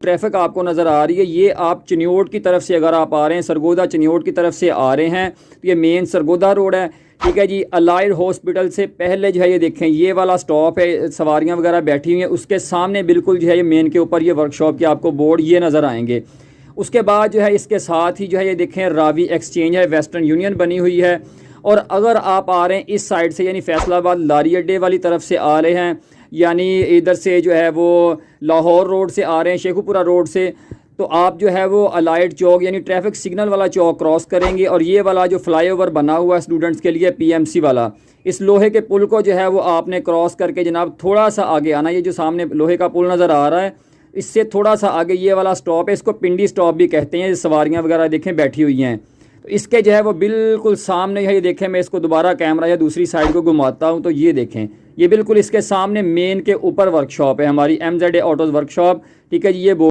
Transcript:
Traffic आपको नज़र आ रही है, ये आप चिन्योट की तरफ से अगर आप आ रहे हैं, सरगोदा चिन्योट की तरफ से आ रहे हैं तो ये मेन सरगोदा रोड है। ठीक है जी। अलाइड हॉस्पिटल से पहले जो है ये देखें ये वाला स्टॉप है, सवारियां वगैरह बैठी हुई हैं, उसके सामने बिल्कुल जो है ये मेन के ऊपर ये वर्कशॉप के आपको बोर्ड ये नज़र आएंगे। उसके बाद जो है इसके साथ ही जो है ये देखें रावी एक्सचेंज है, वेस्टर्न यूनियन बनी हुई है। और अगर आप आ रहे हैं इस साइड से यानी फैसलाबाद लारी अड्डे वाली तरफ से आ रहे हैं, यानी इधर से जो है वो लाहौर रोड से आ रहे हैं, शेखुपुरा रोड से, तो आप जो है वो अलाइड चौक यानी ट्रैफिक सिग्नल वाला चौक क्रॉस करेंगे और ये वाला जो फ्लाईओवर बना हुआ है स्टूडेंट्स के लिए पीएमसी वाला, इस लोहे के पुल को जो है वो आपने क्रॉस करके जनाब थोड़ा सा आगे आना। ये जो सामने लोहे का पुल नज़र आ रहा है इससे थोड़ा सा आगे ये वाला स्टॉप है, इसको पिंडी स्टॉप भी कहते हैं। सवारियाँ वगैरह देखें बैठी हुई हैं, तो इसके जो है वो बिल्कुल सामने है, ये देखें मैं इसको दोबारा कैमरा या दूसरी साइड को घुमाता हूँ तो ये देखें ये बिल्कुल इसके सामने मेन के ऊपर वर्कशॉप है हमारी MZA ऑटोज़ वर्कशॉप। ठीक है जी। ये